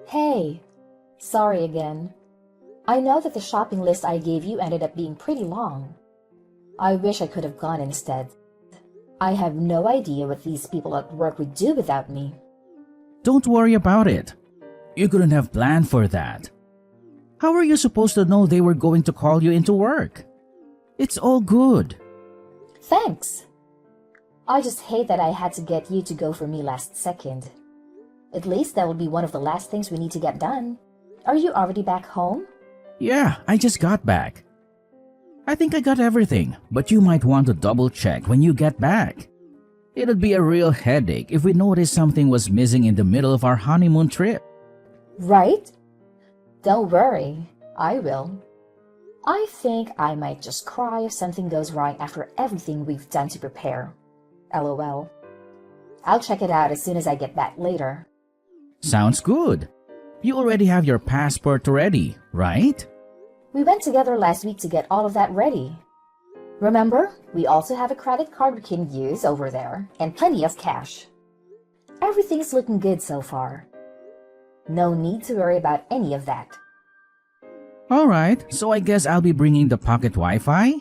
Hey, sorry again. I know that the shopping list I gave you ended up being pretty long. I wish I could have gone instead. I have no idea what these people at work would do without me. Don't worry about it. You couldn't have planned for that. How were you supposed to know they were going to call you into work? It's all good. Thanks. I just hate that I had to get you to go for me last second. At least that will be one of the last things we need to get done. Are you already back home? Yeah, I just got back. I think I got everything, but you might want to double check when you get back. It'd be a real headache if we noticed something was missing in the middle of our honeymoon trip. Right? Don't worry, I will. I think I might just cry if something goes wrong after everything we've done to prepare. LOL. I'll check it out as soon as I get back later. Sounds good. You already have your passport ready, right? We went together last week to get all of that ready. Remember, we also have a credit card we can use over there and plenty of cash. Everything's looking good so far. No need to worry about any of that. Alright, so I guess I'll be bringing the pocket Wi-Fi?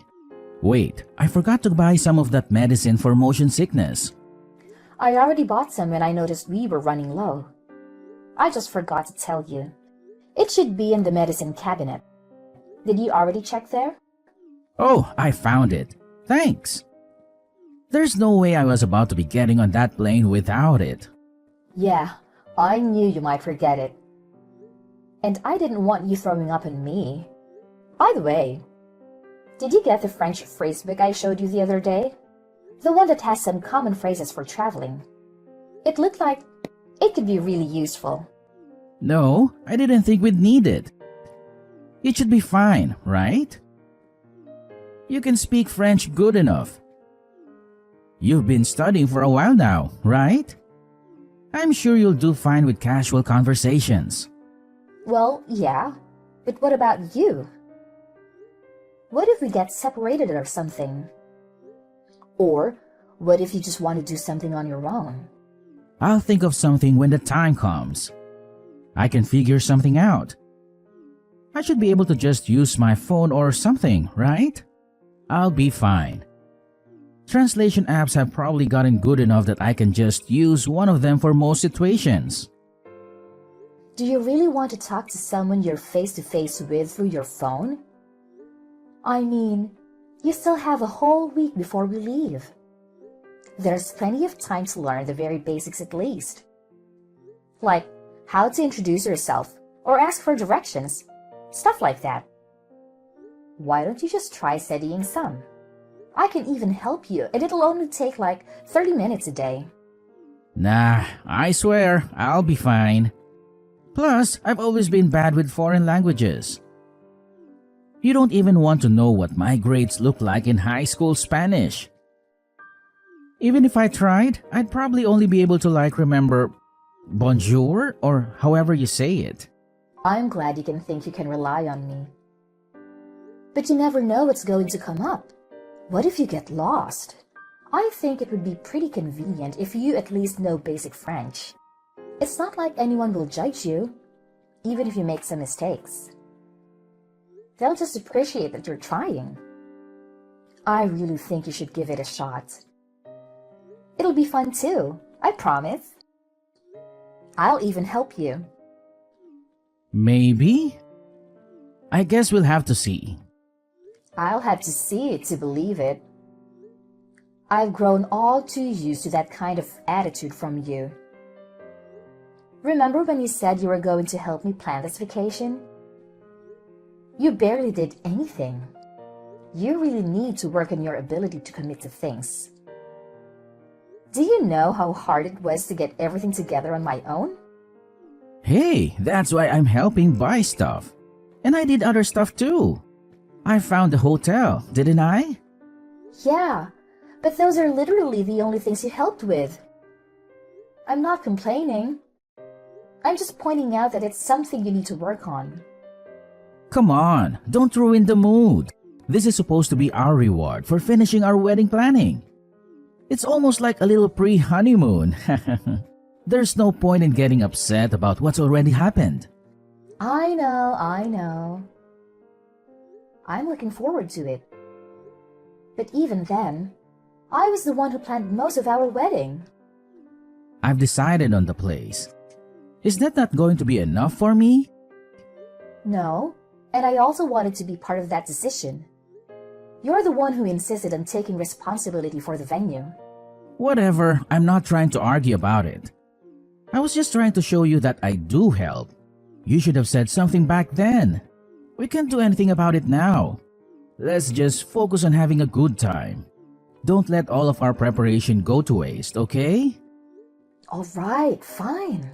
Wait, I forgot to buy some of that medicine for motion sickness. I already bought some when I noticed we were running low. I just forgot to tell you. It should be in the medicine cabinet. Did you already check there? Oh, I found it. Thanks. There's no way I was about to be getting on that plane without it. Yeah, I knew you might forget it. And I didn't want you throwing up on me. By the way, did you get the French phrase book I showed you the other day? The one that has some common phrases for traveling. It looked like it could be really useful. No, I didn't think we'd need it. It should be fine, right? You can speak French good enough. You've been studying for a while now, right? I'm sure you'll do fine with casual conversations. Well, yeah, but what about you? What if we get separated or something? Or what if you just want to do something on your own? I'll think of something when the time comes. I can figure something out. I should be able to just use my phone or something, right? I'll be fine. Translation apps have probably gotten good enough that I can just use one of them for most situations. Do you really want to talk to someone you're face-to-face with through your phone? I mean, you still have a whole week before we leave. There's plenty of time to learn the very basics at least. Like how to introduce yourself or ask for directions, stuff like that. Why don't you just try studying some? I can even help you and it'll only take like 30 minutes a day. Nah, I swear, I'll be fine. Plus, I've always been bad with foreign languages. You don't even want to know what my grades look like in high school Spanish. Even if I tried, I'd probably only be able to remember bonjour or however you say it. I'm glad you can think you can rely on me. But you never know what's going to come up. What if you get lost? I think it would be pretty convenient if you at least know basic French. It's not like anyone will judge you, even if you make some mistakes. They'll just appreciate that you're trying. I really think you should give it a shot. It'll be fun too, I promise. I'll even help you. Maybe? I guess we'll have to see. I'll have to see it to believe it. I've grown all too used to that kind of attitude from you. Remember when you said you were going to help me plan this vacation? You barely did anything. You really need to work on your ability to commit to things. Do you know how hard it was to get everything together on my own? Hey, that's why I'm helping buy stuff. And I did other stuff too. I found the hotel, didn't I? Yeah, but those are literally the only things you helped with. I'm not complaining. I'm just pointing out that it's something you need to work on. Come on, don't ruin the mood. This is supposed to be our reward for finishing our wedding planning. It's almost like a little pre-honeymoon. There's no point in getting upset about what's already happened. I know. I'm looking forward to it. But even then, I was the one who planned most of our wedding. I've decided on the place. Is that not going to be enough for me? No, and I also wanted to be part of that decision. You're the one who insisted on taking responsibility for the venue. Whatever, I'm not trying to argue about it. I was just trying to show you that I do help. You should have said something back then. We can't do anything about it now. Let's just focus on having a good time. Don't let all of our preparation go to waste, okay? All right, fine.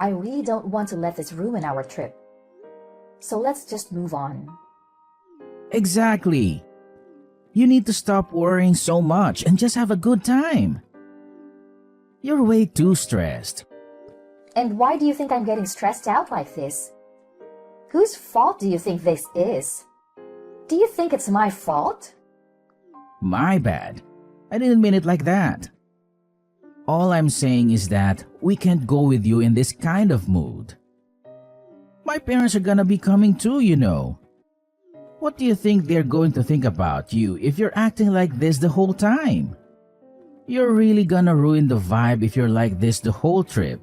I really don't want to let this ruin our trip. So let's just move on. Exactly. You need to stop worrying so much and just have a good time. You're way too stressed. And why do you think I'm getting stressed out like this? Whose fault do you think this is? Do you think it's my fault? My bad. I didn't mean it like that. All I'm saying is that we can't go with you in this kind of mood. My parents are gonna be coming too, you know. What do you think they're going to think about you if you're acting like this the whole time? You're really gonna ruin the vibe if you're like this the whole trip.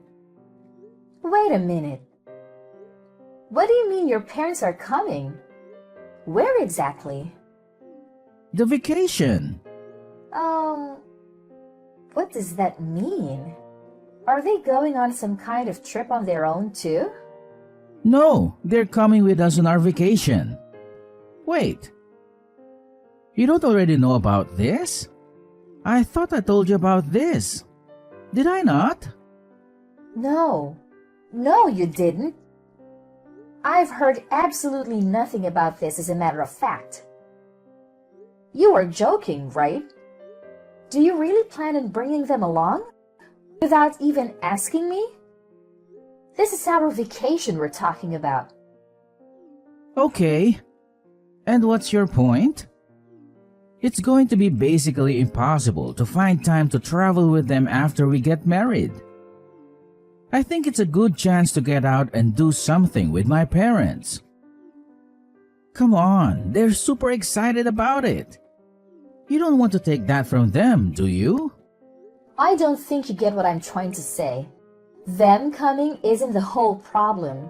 Wait a minute. What do you mean your parents are coming? Where exactly? The vacation. What does that mean? Are they going on some kind of trip on their own too? No, they're coming with us on our vacation. Wait. You don't already know about this? I thought I told you about this. Did I not? No, you didn't. I've heard absolutely nothing about this as a matter of fact. You are joking, right? Do you really plan on bringing them along? Without even asking me? This is our vacation we're talking about. Okay. And what's your point? It's going to be basically impossible to find time to travel with them after we get married. I think it's a good chance to get out and do something with my parents. Come on, they're super excited about it. You don't want to take that from them, do you? I don't think you get what I'm trying to say. Them coming isn't the whole problem.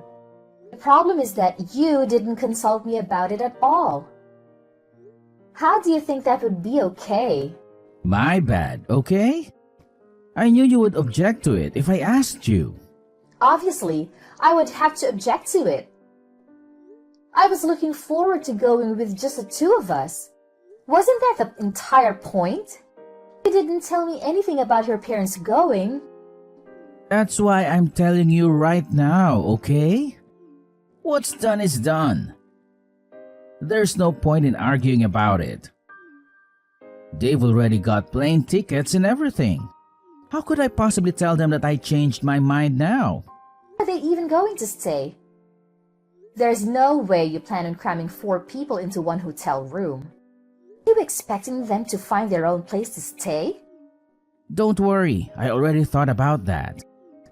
The problem is that you didn't consult me about it at all. How do you think that would be okay? My bad, okay? I knew you would object to it if I asked you. Obviously, I would have to object to it. I was looking forward to going with just the two of us. Wasn't that the entire point? You didn't tell me anything about your parents going. That's why I'm telling you right now, okay? What's done is done. There's no point in arguing about it. They've already got plane tickets and everything. How could I possibly tell them that I changed my mind now? Are they even going to stay? There's no way you plan on cramming 4 people into one hotel room. Are you expecting them to find their own place to stay? Don't worry, I already thought about that.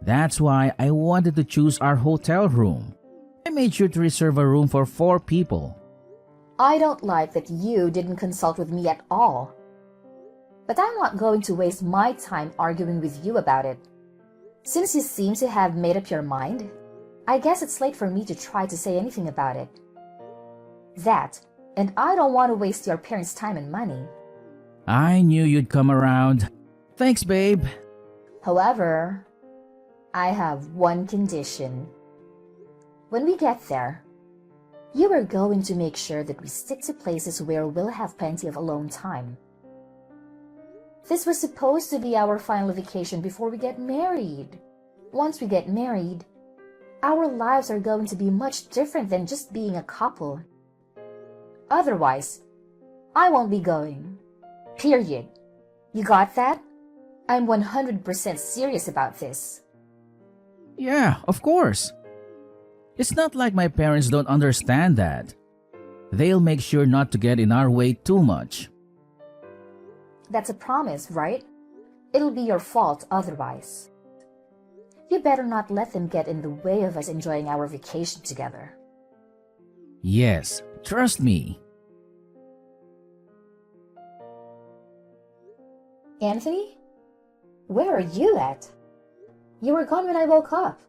That's why I wanted to choose our hotel room. I made sure to reserve a room for 4 people. I don't like that you didn't consult with me at all. But I'm not going to waste my time arguing with you about it. Since you seem to have made up your mind, I guess it's late for me to try to say anything about it. That, and I don't want to waste your parents' time and money. I knew you'd come around. Thanks, babe. However, I have one condition. When we get there, you are going to make sure that we stick to places where we'll have plenty of alone time. This was supposed to be our final vacation before we get married. Once we get married, our lives are going to be much different than just being a couple. Otherwise, I won't be going. Period. You got that? I'm 100% serious about this. Yeah, of course. It's not like my parents don't understand that. They'll make sure not to get in our way too much. That's a promise, right? It'll be your fault otherwise. You better not let them get in the way of us enjoying our vacation together. Yes, trust me. Anthony? Where are you at? You were gone when I woke up.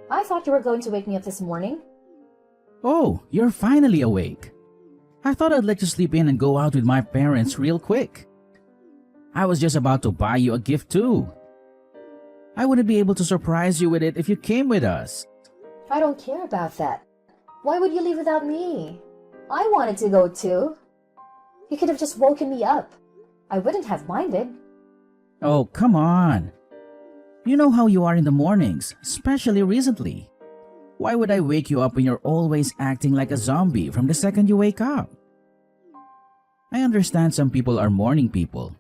I thought you were going to wake me up this morning. Oh, you're finally awake. I thought I'd let you sleep in and go out with my parents real quick. I was just about to buy you a gift too. I wouldn't be able to surprise you with it if you came with us. I don't care about that. Why would you leave without me? I wanted to go too. You could have just woken me up. I wouldn't have minded. Oh, come on. You know how you are in the mornings, especially recently. Why would I wake you up when you're always acting like a zombie from the second you wake up? I understand some people are morning people,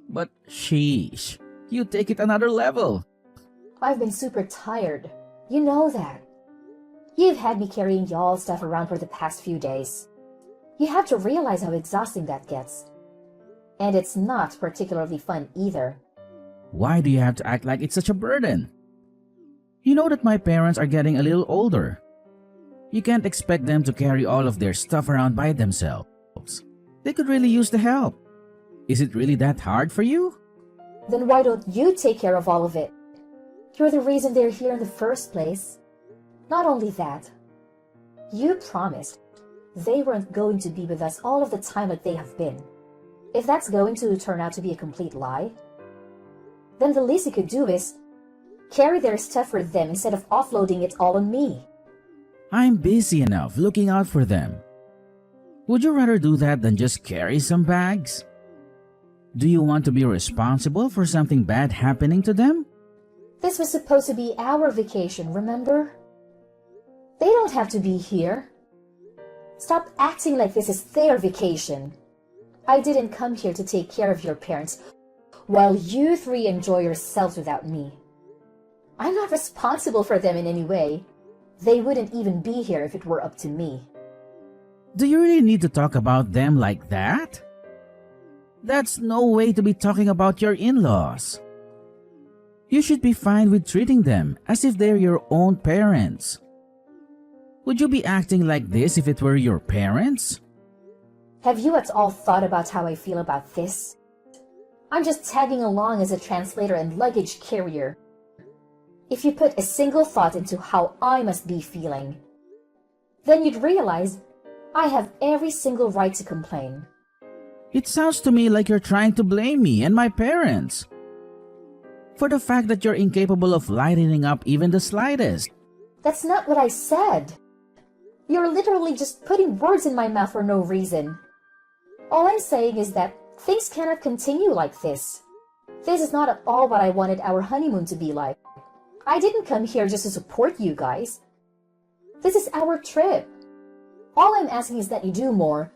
but sheesh, you take it another level. I've been super tired. You know that. You've had me carrying y'all's stuff around for the past few days. You have to realize how exhausting that gets. And it's not particularly fun either. Why do you have to act like it's such a burden? You know that my parents are getting a little older. You can't expect them to carry all of their stuff around by themselves. They could really use the help. Is it really that hard for you? Then why don't you take care of all of it? You're the reason they're here in the first place. Not only that, you promised they weren't going to be with us all of the time like they have been. If that's going to turn out to be a complete lie, then the least you could do is carry their stuff for them instead of offloading it all on me. I'm busy enough looking out for them. Would you rather do that than just carry some bags? Do you want to be responsible for something bad happening to them? This was supposed to be our vacation, remember? They don't have to be here. Stop acting like this is their vacation. I didn't come here to take care of your parents while you three enjoy yourselves without me. I'm not responsible for them in any way. They wouldn't even be here if it were up to me. Do you really need to talk about them like that? That's no way to be talking about your in-laws. You should be fine with treating them as if they're your own parents. Would you be acting like this if it were your parents? Have you at all thought about how I feel about this? I'm just tagging along as a translator and luggage carrier. If you put a single thought into how I must be feeling, then you'd realize I have every single right to complain. It sounds to me like you're trying to blame me and my parents for the fact that you're incapable of lightening up even the slightest. That's not what I said. You're literally just putting words in my mouth for no reason. All I'm saying is that things cannot continue like this. This is not at all what I wanted our honeymoon to be like. I didn't come here just to support you guys. This is our trip. All I'm asking is that you do more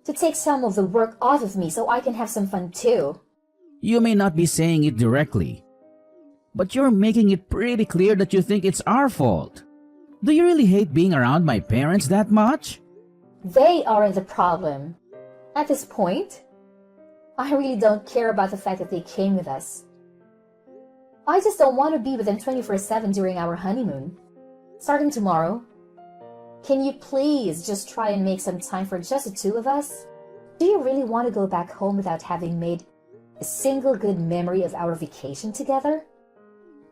to take some of the work off of me so I can have some fun too. You may not be saying it directly, but you're making it pretty clear that you think it's our fault. Do you really hate being around my parents that much? They aren't the problem. At this point, I really don't care about the fact that they came with us. I just don't want to be with them 24/7 during our honeymoon. Starting tomorrow, can you please just try and make some time for just the two of us? Do you really want to go back home without having made a single good memory of our vacation together?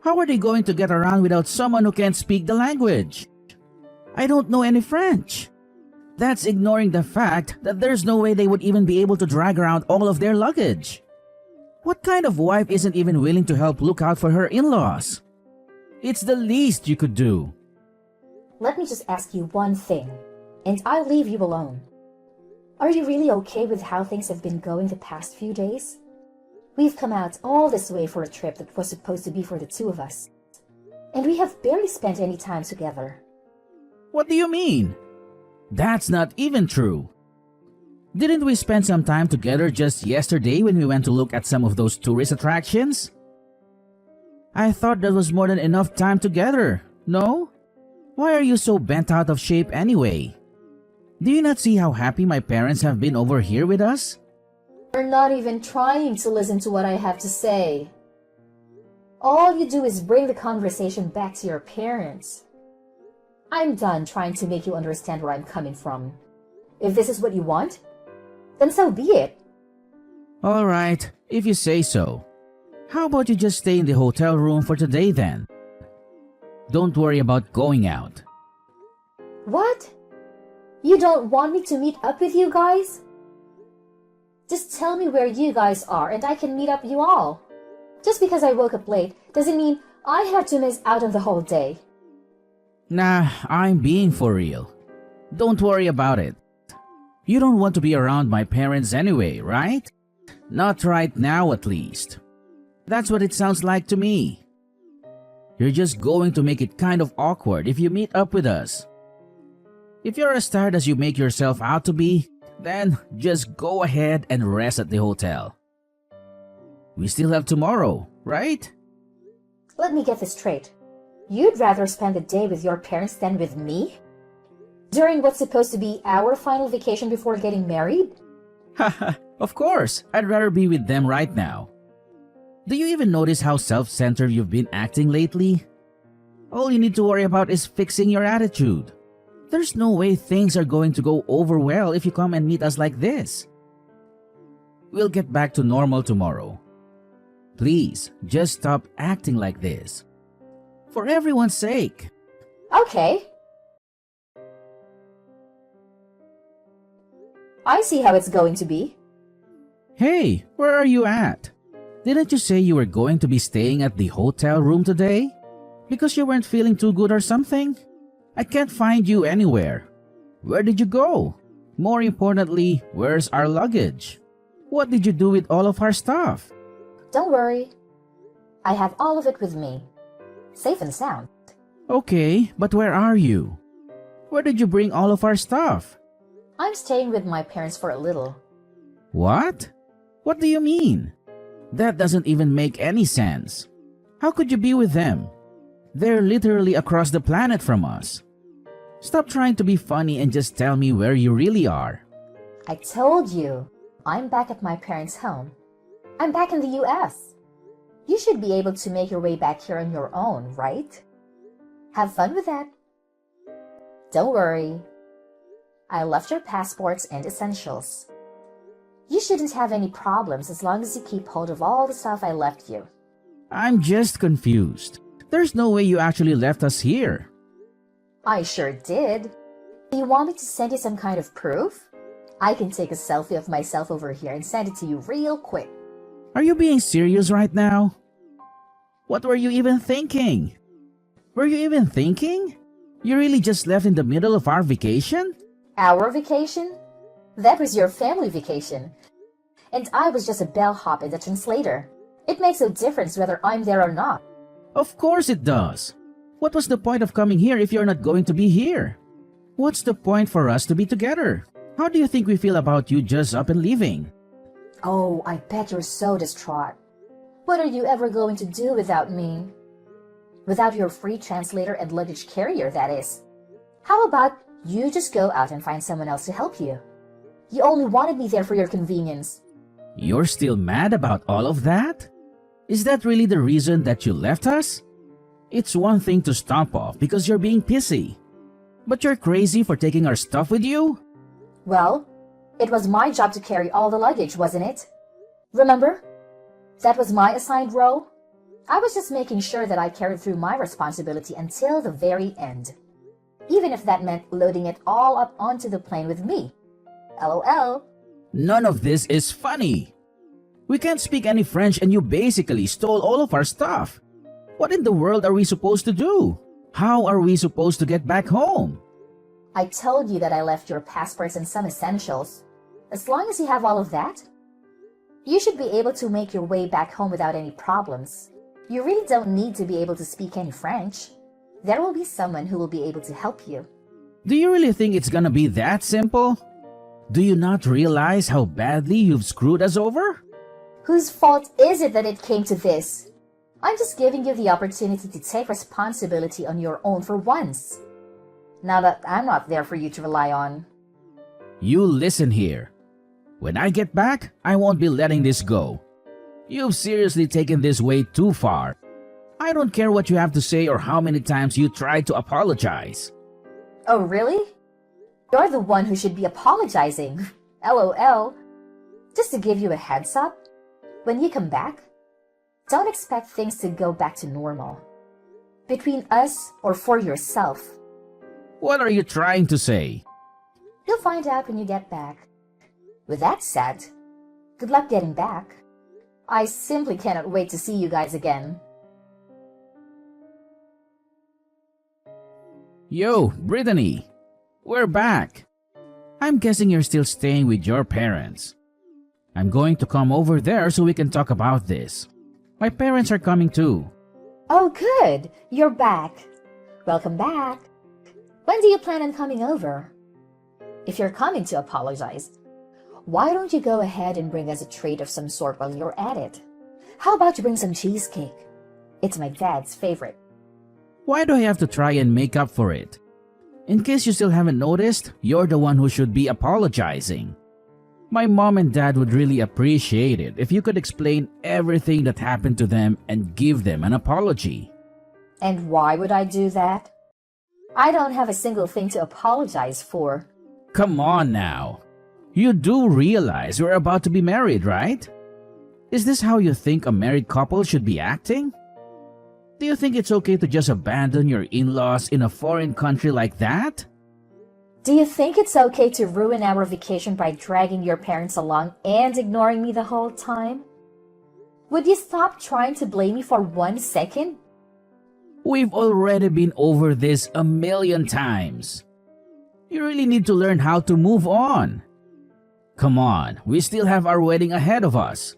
How are they going to get around without someone who can't speak the language? I don't know any French. That's ignoring the fact that there's no way they would even be able to drag around all of their luggage. What kind of wife isn't even willing to help look out for her in-laws? It's the least you could do. Let me just ask you one thing, and I'll leave you alone. Are you really okay with how things have been going the past few days? We've come out all this way for a trip that was supposed to be for the two of us, and we have barely spent any time together. What do you mean? That's not even true. Didn't we spend some time together just yesterday when we went to look at some of those tourist attractions? I thought that was more than enough time together, no? Why are you so bent out of shape anyway? Do you not see how happy my parents have been over here with us? You're not even trying to listen to what I have to say. All you do is bring the conversation back to your parents. I'm done trying to make you understand where I'm coming from. If this is what you want, then so be it. Alright, if you say so. How about you just stay in the hotel room for today then? Don't worry about going out. What? You don't want me to meet up with you guys? Just tell me where you guys are and I can meet up you all. Just because I woke up late doesn't mean I have to miss out on the whole day. Nah, I'm being for real. Don't worry about it. You don't want to be around my parents anyway, right? Not right now at least. That's what it sounds like to me. You're just going to make it kind of awkward if you meet up with us. If you're as tired as you make yourself out to be, then just go ahead and rest at the hotel. We still have tomorrow, right? Let me get this straight. You'd rather spend the day with your parents than with me? During what's supposed to be our final vacation before getting married? Haha, of course, I'd rather be with them right now. Do you even notice how self-centered you've been acting lately? All you need to worry about is fixing your attitude. There's no way things are going to go over well if you come and meet us like this. We'll get back to normal tomorrow. Please, just stop acting like this. For everyone's sake. Okay. I see how it's going to be. Hey, where are you at? Didn't you say you were going to be staying at the hotel room today? Because you weren't feeling too good or something? I can't find you anywhere. Where did you go? More importantly, where's our luggage? What did you do with all of our stuff? Don't worry. I have all of it with me. Safe and sound. Okay, but where are you? Where did you bring all of our stuff? I'm staying with my parents for a little. What? What do you mean? That doesn't even make any sense. How could you be with them? They're literally across the planet from us. Stop trying to be funny and just tell me where you really are. I told you, I'm back at my parents' home. I'm back in the US. You should be able to make your way back here on your own, right? Have fun with that. Don't worry. I left your passports and essentials. You shouldn't have any problems as long as you keep hold of all the stuff I left you. I'm just confused. There's no way you actually left us here. I sure did. Do you want me to send you some kind of proof? I can take a selfie of myself over here and send it to you real quick. Are you being serious right now? What were you even thinking? Were you even thinking? You really just left in the middle of our vacation? Our vacation? That was your family vacation. And I was just a bellhop and a translator. It makes no difference whether I'm there or not. Of course it does. What was the point of coming here if you're not going to be here? What's the point for us to be together? How do you think we feel about you just up and leaving? Oh, I bet you're so distraught. What are you ever going to do without me? Without your free translator and luggage carrier, that is. How about you just go out and find someone else to help you? You only wanted me there for your convenience. You're still mad about all of that? Is that really the reason that you left us? It's one thing to stomp off because you're being pissy. But you're crazy for taking our stuff with you? Well, it was my job to carry all the luggage, wasn't it? Remember? That was my assigned role. I was just making sure that I carried through my responsibility until the very end. Even if that meant loading it all up onto the plane with me. LOL. None of this is funny. We can't speak any French and you basically stole all of our stuff. What in the world are we supposed to do? How are we supposed to get back home? I told you that I left your passports and some essentials. As long as you have all of that, you should be able to make your way back home without any problems. You really don't need to be able to speak any French. There will be someone who will be able to help you. Do you really think it's gonna be that simple? Do you not realize how badly you've screwed us over? Whose fault is it that it came to this? I'm just giving you the opportunity to take responsibility on your own for once. Now that I'm not there for you to rely on. You listen here. When I get back, I won't be letting this go. You've seriously taken this way too far. I don't care what you have to say or how many times you try to apologize. Oh, really? You're the one who should be apologizing. LOL. Just to give you a heads up, when you come back, don't expect things to go back to normal. Between us or for yourself. What are you trying to say? You'll find out when you get back. With that said, good luck getting back. I simply cannot wait to see you guys again. Yo, Brittany. We're back. I'm guessing you're still staying with your parents. I'm going to come over there so we can talk about this. My parents are coming too. Oh, good. You're back. Welcome back. When do you plan on coming over? If you're coming to apologize, why don't you go ahead and bring us a treat of some sort while you're at it? How about you bring some cheesecake? It's my dad's favorite. Why do I have to try and make up for it? In case you still haven't noticed, you're the one who should be apologizing. My mom and dad would really appreciate it if you could explain everything that happened to them and give them an apology. And why would I do that? I don't have a single thing to apologize for. Come on now. You do realize we're about to be married, right? Is this how you think a married couple should be acting? Do you think it's okay to just abandon your in-laws in a foreign country like that? Do you think it's okay to ruin our vacation by dragging your parents along and ignoring me the whole time? Would you stop trying to blame me for 1 second? We've already been over this a million times. You really need to learn how to move on. Come on, we still have our wedding ahead of us.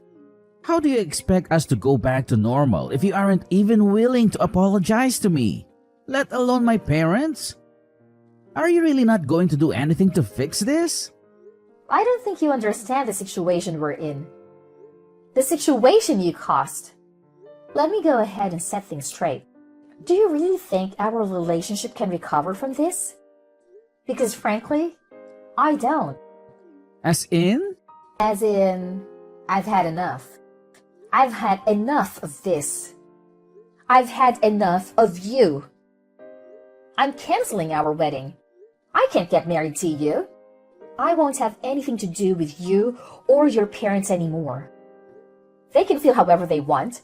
How do you expect us to go back to normal if you aren't even willing to apologize to me, let alone my parents? Are you really not going to do anything to fix this? I don't think you understand the situation we're in. The situation you caused. Let me go ahead and set things straight. Do you really think our relationship can recover from this? Because frankly, I don't. As in? As in, I've had enough. I've had enough of this. I've had enough of you. I'm canceling our wedding. I can't get married to you. I won't have anything to do with you or your parents anymore. They can feel however they want.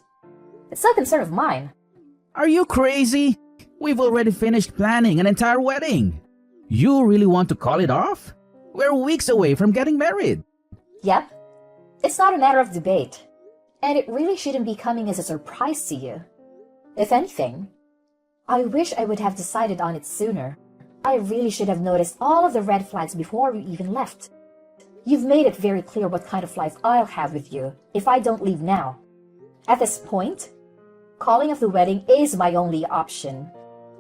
It's no concern of mine. Are you crazy? We've already finished planning an entire wedding. You really want to call it off? We're weeks away from getting married. Yep. It's not a matter of debate. And it really shouldn't be coming as a surprise to you. If anything, I wish I would have decided on it sooner. I really should have noticed all of the red flags before we even left. You've made it very clear what kind of life I'll have with you if I don't leave now. At this point, calling off the wedding is my only option.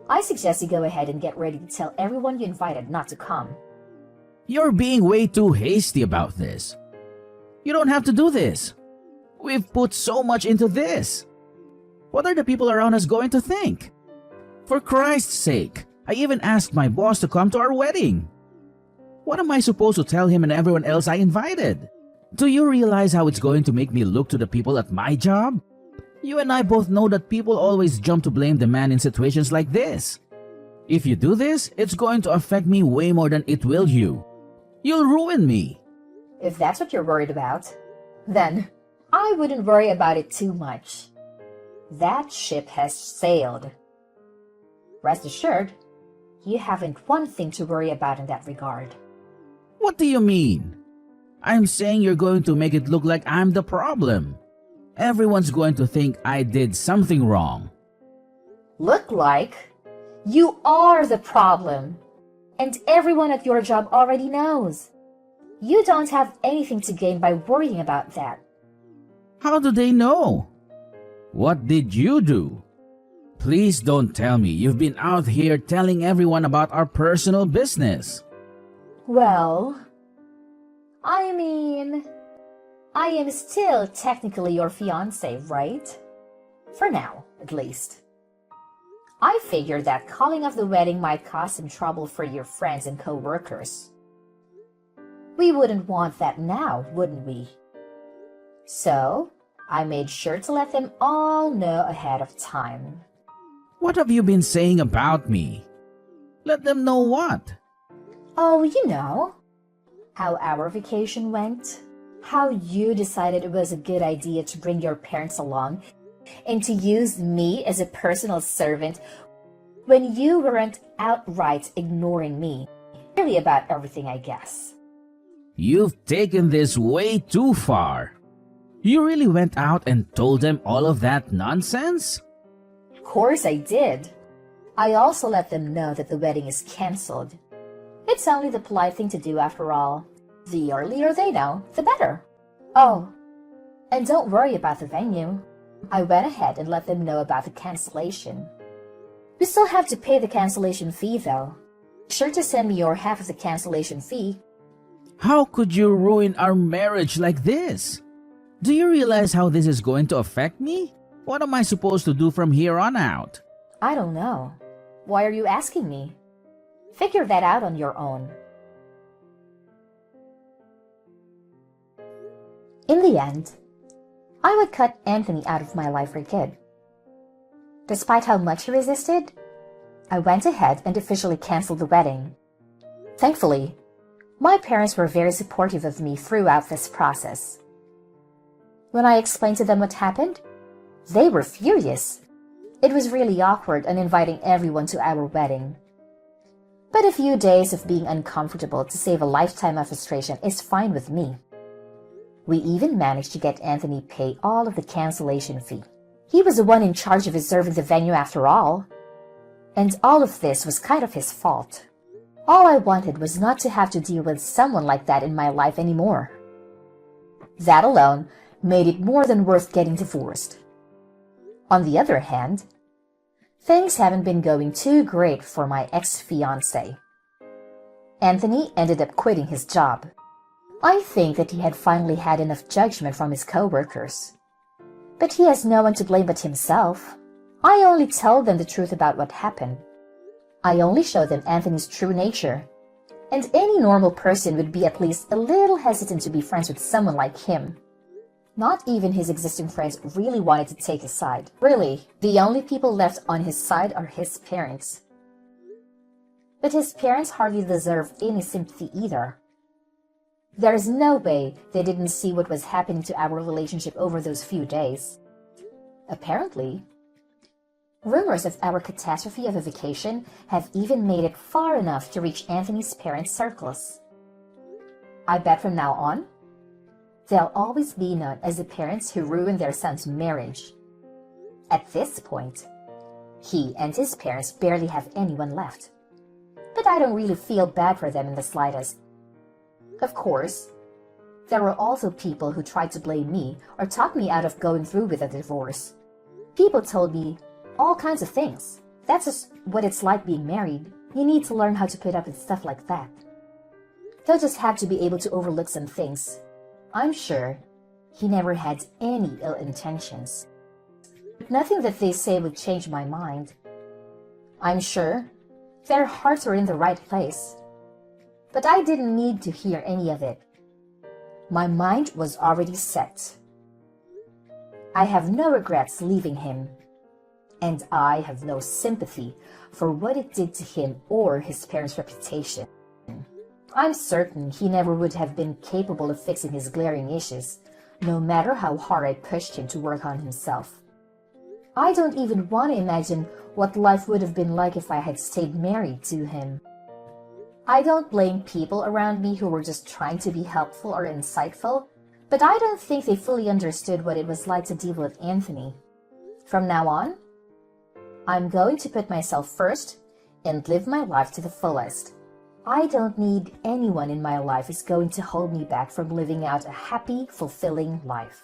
I suggest you go ahead and get ready to tell everyone you invited not to come. You're being way too hasty about this. You don't have to do this. We've put so much into this. What are the people around us going to think? For Christ's sake, I even asked my boss to come to our wedding. What am I supposed to tell him and everyone else I invited? Do you realize how it's going to make me look to the people at my job? You and I both know that people always jump to blame the man in situations like this. If you do this, it's going to affect me way more than it will you. You'll ruin me. If that's what you're worried about, then I wouldn't worry about it too much. That ship has sailed. Rest assured, you haven't one thing to worry about in that regard. What do you mean? I'm saying you're going to make it look like I'm the problem. Everyone's going to think I did something wrong. Look like? You are the problem. And everyone at your job already knows. You don't have anything to gain by worrying about that. How do they know? What did you do? Please don't tell me you've been out here telling everyone about our personal business. Well, I mean, I am still technically your fiancé, right? For now, at least. I figured that calling off the wedding might cause some trouble for your friends and co-workers. We wouldn't want that now, wouldn't we? So, I made sure to let them all know ahead of time. What have you been saying about me? Let them know what? Oh, you know, how our vacation went, how you decided it was a good idea to bring your parents along and to use me as a personal servant when you weren't outright ignoring me. Really about everything, I guess. You've taken this way too far. You really went out and told them all of that nonsense? Of course I did. I also let them know that the wedding is cancelled. It's only the polite thing to do after all. The earlier they know, the better. Oh, and don't worry about the venue. I went ahead and let them know about the cancellation. We still have to pay the cancellation fee though. Sure to send me your half of the cancellation fee. How could you ruin our marriage like this? Do you realize how this is going to affect me? What am I supposed to do from here on out? I don't know. Why are you asking me? Figure that out on your own. In the end, I would cut Anthony out of my life for good. Despite how much he resisted, I went ahead and officially canceled the wedding. Thankfully, my parents were very supportive of me throughout this process. When I explained to them what happened, they were furious. It was really awkward uninviting everyone to our wedding. But a few days of being uncomfortable to save a lifetime of frustration is fine with me. We even managed to get Anthony pay all of the cancellation fee. He was the one in charge of reserving the venue after all. And all of this was kind of his fault. All I wanted was not to have to deal with someone like that in my life anymore. That alone made it more than worth getting divorced. On the other hand, things haven't been going too great for my ex-fiancé. Anthony ended up quitting his job. I think that he had finally had enough judgment from his co-workers. But he has no one to blame but himself. I only told them the truth about what happened. I only showed them Anthony's true nature. And any normal person would be at least a little hesitant to be friends with someone like him. Not even his existing friends really wanted to take his side. Really, the only people left on his side are his parents. But his parents hardly deserve any sympathy either. There is no way they didn't see what was happening to our relationship over those few days. Apparently, rumors of our catastrophe of a vacation have even made it far enough to reach Anthony's parents' circles. I bet from now on, they'll always be known as the parents who ruined their son's marriage. At this point, he and his parents barely have anyone left. But I don't really feel bad for them in the slightest. Of course, there were also people who tried to blame me or talk me out of going through with a divorce. People told me all kinds of things. That's just what it's like being married. You need to learn how to put up with stuff like that. They'll just have to be able to overlook some things. I'm sure he never had any ill intentions. Nothing that they say would change my mind. I'm sure their hearts were in the right place. But I didn't need to hear any of it. My mind was already set. I have no regrets leaving him, and I have no sympathy for what it did to him or his parents' reputation. I'm certain he never would have been capable of fixing his glaring issues, no matter how hard I pushed him to work on himself. I don't even want to imagine what life would have been like if I had stayed married to him. I don't blame people around me who were just trying to be helpful or insightful, but I don't think they fully understood what it was like to deal with Anthony. From now on, I'm going to put myself first and live my life to the fullest. I don't need anyone in my life who's going to hold me back from living out a happy, fulfilling life.